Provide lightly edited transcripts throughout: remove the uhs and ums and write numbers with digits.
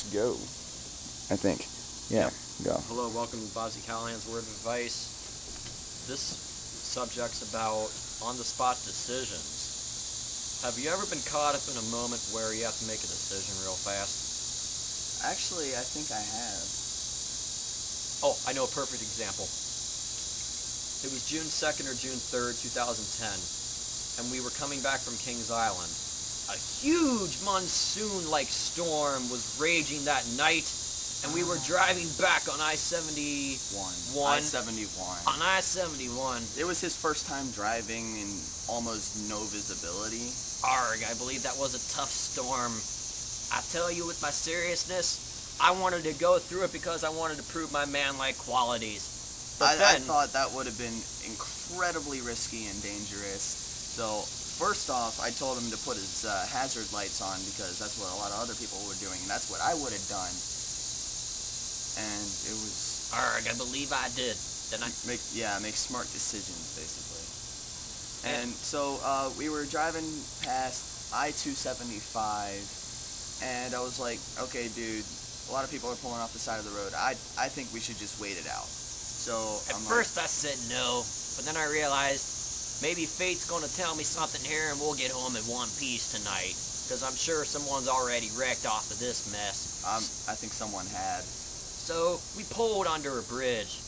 go. I think. Yeah, go. Hello, welcome to Bobb-z Callahan's Word of Advice. This subject's about on-the-spot decisions. Have you ever been caught up in a moment where you have to make a decision real fast? Actually, I think I have. Oh, I know a perfect example. It was June 2nd or June 3rd, 2010, and we were coming back from Kings Island. A huge monsoon-like storm was raging that night, and we were driving back on I-71. I-71. On I-71. It was his first time driving in almost no visibility. Arg, I believe that was a tough storm. I tell you, with my seriousness, I wanted to go through it because I wanted to prove my man-like qualities. But I thought that would have been incredibly risky and dangerous. So, first off, I told him to put his hazard lights on because that's what a lot of other people were doing, and that's what I would have done. And it was... Arg, I believe I did. Then make smart decisions, basically. And so, we were driving past I-275, and I was like, okay, dude, a lot of people are pulling off the side of the road. I think we should just wait it out. So, At first I said no, but then I realized maybe fate's gonna tell me something here and we'll get home in one piece tonight. Because I'm sure someone's already wrecked off of this mess. I think someone had. So we pulled under a bridge,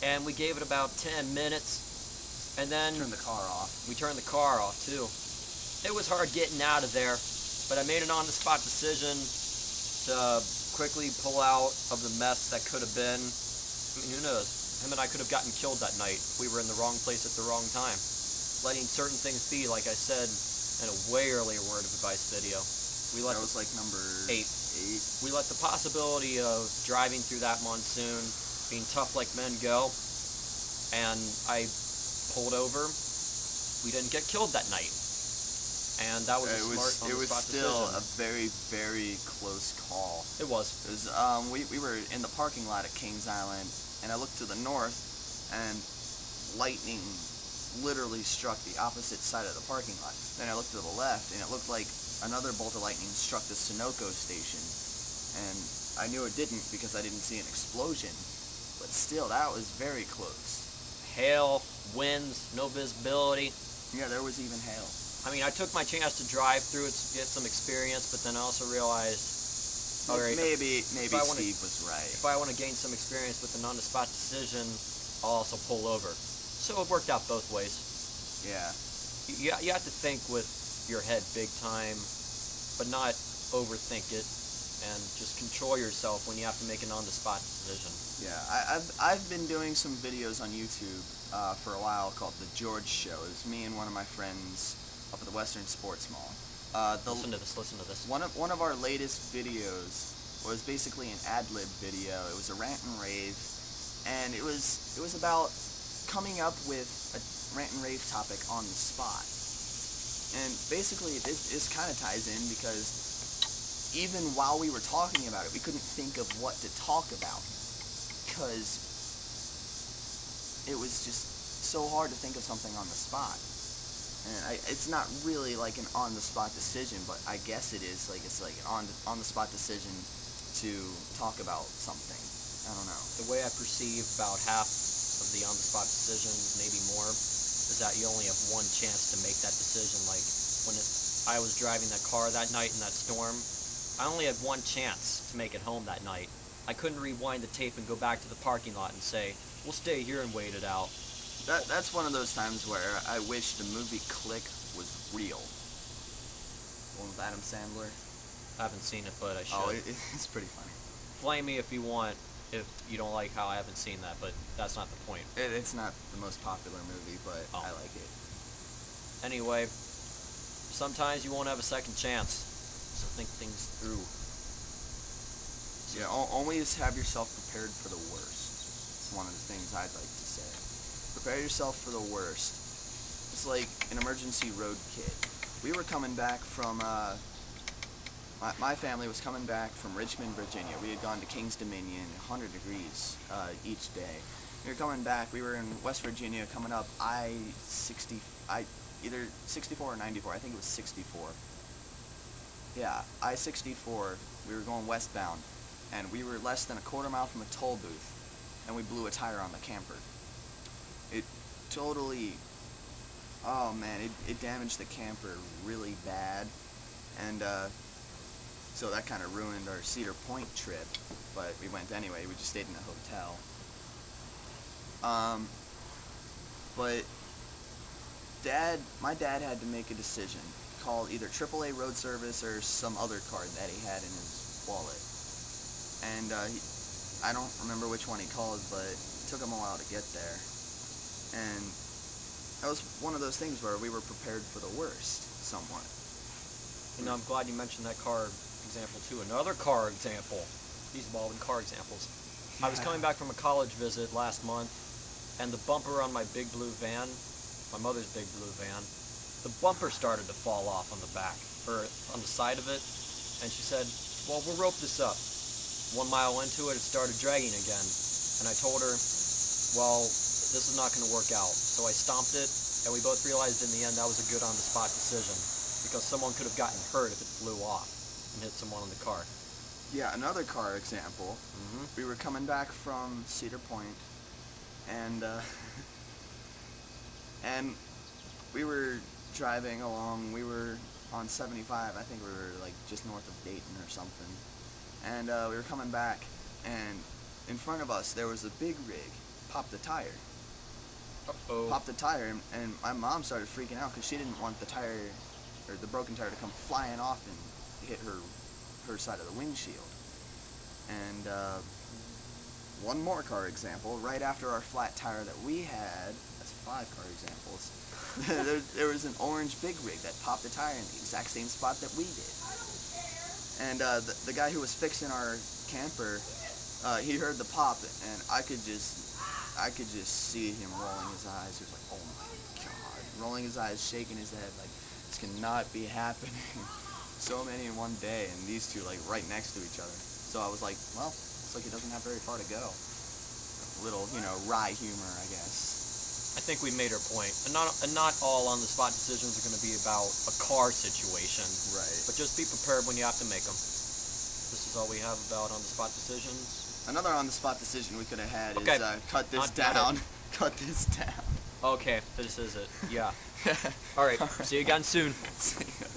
and we gave it about 10 minutes, and then Turned the car off. we turned the car off too. It was hard getting out of there, but I made an on-the-spot decision to quickly pull out of the mess that could have been. I mean, who knows? Him and I could have gotten killed that night if we were in the wrong place at the wrong time. Letting certain things be, like I said in a way earlier Word of Advice video. That was like number 8. We let the possibility of driving through that monsoon, being tough like men go, and I pulled over. We didn't get killed that night. And that was a smart on-the-spot decision. It was still a very, very close call. It was. It was, we were in the parking lot at Kings Island, and I looked to the north, and lightning literally struck the opposite side of the parking lot. Then I looked to the left, and it looked like another bolt of lightning struck the Sunoco station. And I knew it didn't because I didn't see an explosion. But still, that was very close. Hail, winds, no visibility. Yeah, there was even hail. I mean, I took my chance to drive through it to get some experience, but then I also realized, alright, Maybe Steve was right. if I want to gain some experience with an on-the-spot decision, I'll also pull over. So it worked out both ways. Yeah. You have to think with your head big time, but not overthink it, and just control yourself when you have to make an on-the-spot decision. Yeah, I've been doing some videos on YouTube for a while called The George Show. It was me and one of my friends up at the Western Sports Mall. Listen to this. One of our latest videos was basically an ad-lib video. It was a rant and rave, and it was about coming up with a rant and rave topic on the spot. And basically, this kind of ties in because even while we were talking about it, we couldn't think of what to talk about because it was just so hard to think of something on the spot. And it's not really like an on-the-spot decision, but I guess it is. Like, it's like an on-the-spot decision to talk about something. I don't know. The way I perceive about half of the on-the-spot decisions, maybe more, is that you only have one chance to make that decision. Like, when I was driving that car that night in that storm, I only had one chance to make it home that night. I couldn't rewind the tape and go back to the parking lot and say, we'll stay here and wait it out. That's one of those times where I wish the movie Click was real. One with Adam Sandler. I haven't seen it, but I should. Oh, it's pretty funny. Flame me if you want, if you don't like how I haven't seen that, but that's not the point. It's not the most popular movie, but I like it. Anyway, sometimes you won't have a second chance, so think things through. Yeah, always have yourself prepared for the worst. It's one of the things I'd like to say. Prepare yourself for the worst. It's like an emergency road kit. We were coming back from, my family was coming back from Richmond, Virginia. We had gone to Kings Dominion, 100 degrees each day. We were coming back, we were in West Virginia coming up either 64 or 94, I think it was 64. Yeah, I-64, we were going westbound. and we were less than a quarter mile from a toll booth, and we blew a tire on the camper. It totally, oh man, it damaged the camper really bad, and so that kind of ruined our Cedar Point trip, but we went anyway. We just stayed in a hotel. But my dad had to make a decision, call either AAA road service or some other card that he had in his wallet. And I don't remember which one he called, but it took him a while to get there. And that was one of those things where we were prepared for the worst, somewhat. You know, I'm glad you mentioned that car example too. Another car example. These have all been car examples. I was coming back from a college visit last month, and the bumper on my big blue van, my mother's big blue van, the bumper started to fall off on the back, or on the side of it, and she said, well, we'll rope this up. 1 mile into it, it started dragging again, and I told her, well, this is not going to work out. So I stomped it, and we both realized in the end that was a good on-the-spot decision, because someone could have gotten hurt if it flew off and hit someone in the car. Yeah, another car example. Mm-hmm. We were coming back from Cedar Point, and and we were driving along. We were on 75. I think we were like just north of Dayton or something. And we were coming back, and in front of us there was a big rig. Popped the tire. Uh-oh. Popped the tire, and my mom started freaking out because she didn't want the tire, or the broken tire, to come flying off and hit her side of the windshield. And one more car example, right after our flat tire that we had, that's 5 car examples, there was an orange big rig that popped the tire in the exact same spot that we did. And the guy who was fixing our camper, he heard the pop, and I could just see him rolling his eyes. He was like, oh my god, rolling his eyes, shaking his head, like, this cannot be happening. So many in one day, and these two like right next to each other. So I was like, well, looks like he doesn't have very far to go. A little, wry humor, I guess. I think we made our point. And not all on-the-spot decisions are going to be about a car situation. Right. But just be prepared when you have to make them. This is all we have about on-the-spot decisions. Another on-the-spot decision we could have had Okay. is cut this Not down. Cut this down. Okay, this is it. Yeah. All right. See you again soon. See ya.